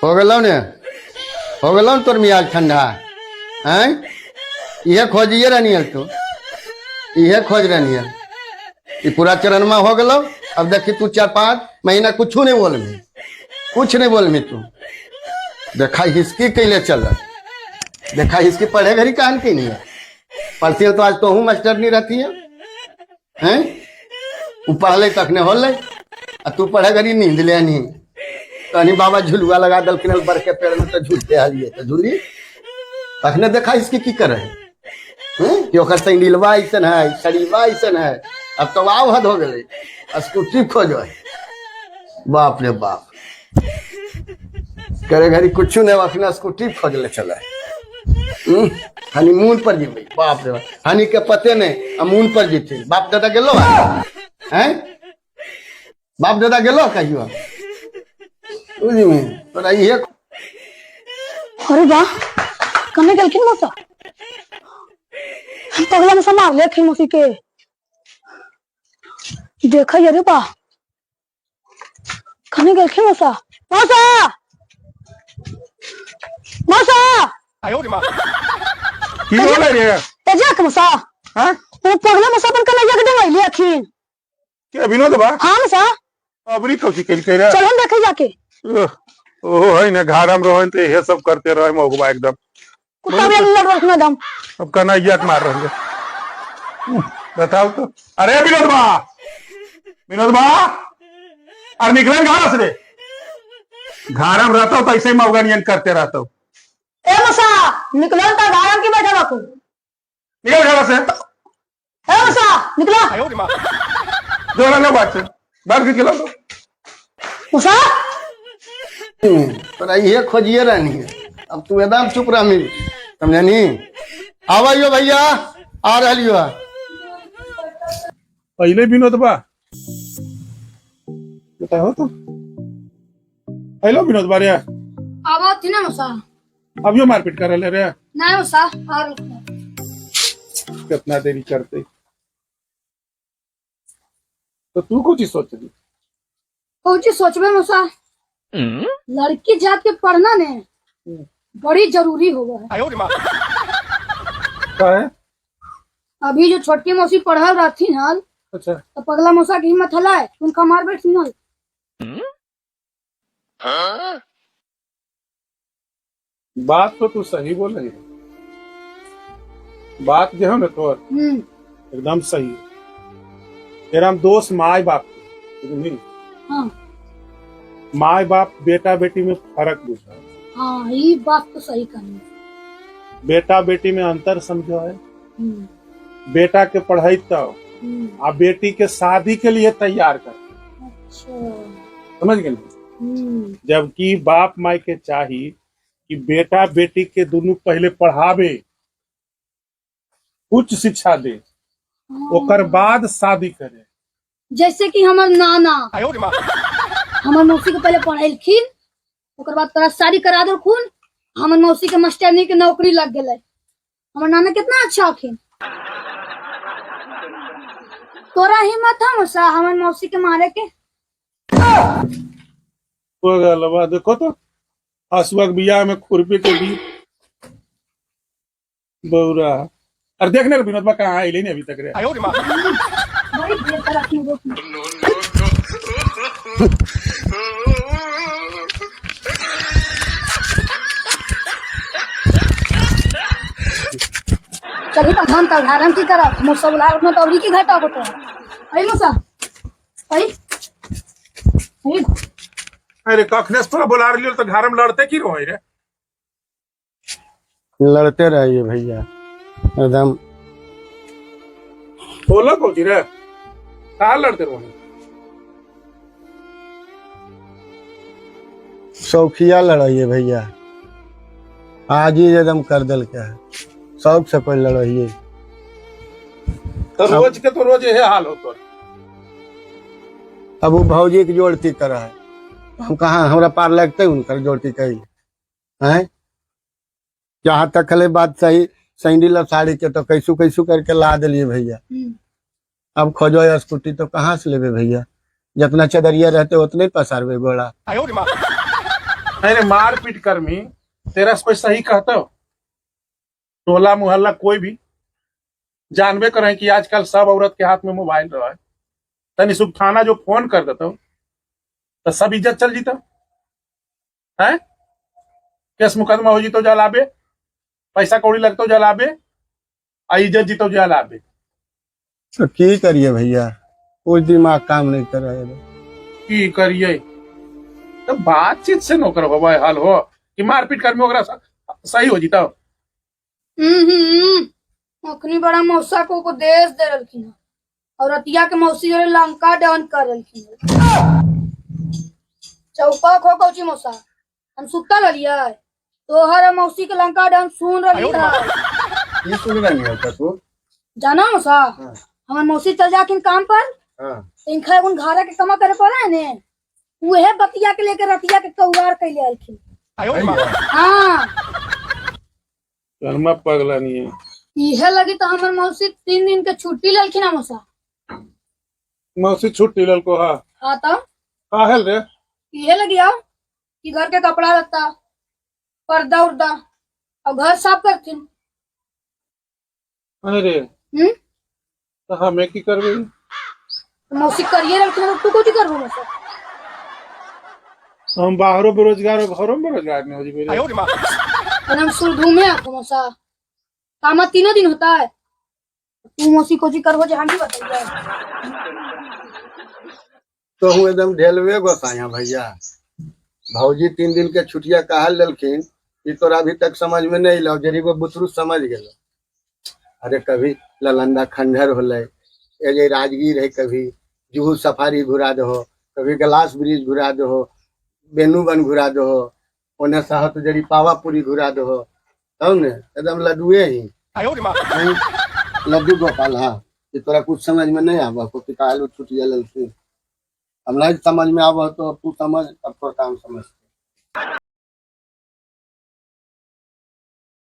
हो गलो ने, हो गलो तोर मियाज ठंडा हैं। यह खोजिए रहनी है तू, यह खोज रहनी है। ये पूरा चरण में हो गलो। अब देखी तू 4-5 महीना कुछ नहीं बोल में, कुछ नहीं बोल में तू। देखा हिस्की कैले चल, देखा हिस्की पढ़े घड़ी कान की नहीं है। पढ़ती है तो आज तो हूँ मास्टर नहीं रहती है हैं। तू पढ़ तक ने हो ले, तू पढ़े घड़ी नींद ले नहीं। तनी बाबा झुलुआ लगा दल किनल बर के पेड़ में तो झूलते हालिए तो झूली तखने देखा इसकी की करे कि ओकर सैंडलवा ऐसन है, शरीरवा ऐसन है। अब तो वाव हद हो गए, स्कूटी खोजो। बाप रे बाप, करे घड़ी कुछ नहीं, अखना स्कूटी खोज ले चला हनीमून पर जीवे। बाप रे बाप, हनी के पते नहीं अमून पर जीते। बाप दादा गेलो हैं, बाप दादा गेलो कहियो तोरा ये। अरे वाह, कने गलखिन मौसा, पगला में मार ले खी मौसी के। देखा ये रे बा, कने गलखिन मौसा। मौसा मौसा आयो रे मां की हो रे तेजा के मौसा। हां वो पगला मौसा बन के लगे के डवाइले अखिन के विनोद बा। हां मौसा, अबरी कौची कल करा। चल हम देखे जाके। ओहो है ना, घारम रोहन तो ये सब करते रहे मौगबा एकदम कुत्ता भी लड़ रखना दम। अब कन्हैया मार रहे बताओ तो। अरे विनोद बा, विनोद बा, और निकले घर से घारम रहता तो ऐसे ही मौगनियन करते रहता। ए मौसा निकलो ता गायम की बैठा बाकू। निकल घर से। ए मौसा निकलो। आयो रे मां, जोरा ना बात से बात के खिला दो मौसा। तोरा ये खोजिए रहनी है। अब तू एकदम चुप रह मिल, समझनी। आवाइयो भैया, आ रही हो। पहले विनोद बा बताओ तो। हेलो विनोद बा रे, आवाज थी ना मौसा। अभियो मारपीट कर रहे रे। नहीं मौसा, और कितना देरी करते तो तू कुछ ही सोच ली। कुछ सोचबे मौसा, लड़की जात के पढ़ना ने बड़ी जरूरी हो गया है। आयो रे मां का है। अभी जो छोटकी मौसी पढ़ल रहती हल, अच्छा तो पगला मौसा की हिम्मत हलाए उनका मार बैठी हल। बात तो तू सही बोल रही है, बात जो है ना तो एकदम सही है। तेरा हम दोस्त माए बाप की, हाँ माए बाप बेटा बेटी में फर्क बुझा। हाँ, ये बात तो सही करनी। बेटा बेटी में अंतर समझो है। बेटा के पढ़ाई तो आ बेटी के शादी के लिए तैयार कर। अच्छा समझ गए। जबकि बाप माई के चाहिए कि बेटा बेटी के दोनों पहले पढ़ावे, उच्च शिक्षा दे, ओकर बाद शादी करे। जैसे कि हमार नाना हमार मौसी के पहले पढ़ेलखिन, ओकर बाद तोरा शादी करा देलखुन, हमार मौसी के मास्टरनी के नौकरी लग गए। हमार नाना कितना अच्छा हखिन। तोरा हिम्मत है मौसा हमार मौसी के मारे के। देखो तो हसुआ बिया में खुरपी के भी बौरा। और देखने विनोद बा कहाँ आई नहीं अभी तक रे। बड़ी देर तक रखी वो। चलिए तो हम तो घारम की तरफ मौसा बुला रखना तो अबरी की घाटा होता है। आई मौसा आई आई। अरे कखने से तोरा बुला रही तो घर में लड़ते की रहो रे। लड़ते रहिए भैया एकदम। बोला कौची रे, कहा लड़ते रहो। शौकिया लड़ाइए भैया, आज ही एकदम कर दल के है। शौक से कोई लड़ाइए तो रोज के तो रोज यही हाल हो तो। अब वो भौजी की जोड़ती कर है, हम कहाँ हमरा पार लगते उनकर जोड़ती कही है। जहाँ तक खले बात सही सैंडल और साड़ी के तो कैसू कैसू करके ला दिलिए भैया। अब खोजो स्कूटी तो कहाँ से लेबे भैया। जितना चदरिया रहते उतने पसारवे गोला। अरे मार पीट कर मी तेरा से कोई सही कहता हो? टोला मोहल्ला कोई भी जानबे करें कि आजकल सब औरत के हाथ में मोबाइल रहा है। तनी सुख थाना जो फोन कर देता तो सब इज्जत चल जीता है। केस मुकदमा हो जीतो जलाबे, पैसा कौड़ी लगतो जलाबे, आ इज्जत जीतो जलाबे। तो की करिए भैया, कुछ दिमाग काम नहीं कर रहे। की करिए तो बातचीत से नौकर हो हल हो कि मारपीट कर में ओकरा सही हो जीता। अखनी बड़ा मौसा को उपदेश दे रखी और रतिया के मौसी जरे लंका डाउन कर रखी। चौपा खो कौची मौसा हम सुता रहिए तोहर मौसी के लंका डाउन सुन रही है। ये सुन रही है तू? जाना मौसा हमार मौसी चल जाकिन काम पर इनका उन घारा के कमा करे पड़ा है ने उहे बतिया के लेकर रतिया के कौआर कैले अलखिन। हाँ कर्मा पगला नहीं है। इहे लगी तो हमार मौसी 3 दिन के छुट्टी ललखिन ना मौसा। मौसी छुट्टी लल को हा हाँ तो काहल रे इहे लगी आओ कि घर के कपड़ा लत्ता पर्दा उर्दा और घर साफ करथिन। अरे तो हमें की करबे? मौसी करिए रखना तू कुछ करबो मौसा। हम बाहरों बेरोजगार और घरों में बेरोजगार नहीं हो जी। हम सुरधू में आखो मौसा काम 3 दिन होता है। तू मौसी को जी करबो जे हम भी बताइए। तो हूँ एकदम ढेलवे गोसाया भैया। भौजी 3 दिन के छुट्टिया कहा ललखिन ये तोरा अभी तक समझ में नहीं लो। जरी को बुतरू समझ गेलो। अरे कभी ललंदा खंडहर होले, ये राजगीर है, कभी जुहू सफारी घुरा दो, कभी गलास ब्रिज घुरा दो, बेनूबन घुरा दो, उन्हें साहत जरी पावापुरी घुरा दो। तब ने एकदम लड्डुए ही लड्डू गोपाल। हाँ ये तोरा कुछ समझ में नहीं आवा को कितालू छुट्टिया ललखिन। हम नहीं समझ में आवा तो तू समझ, तब तो काम समझ।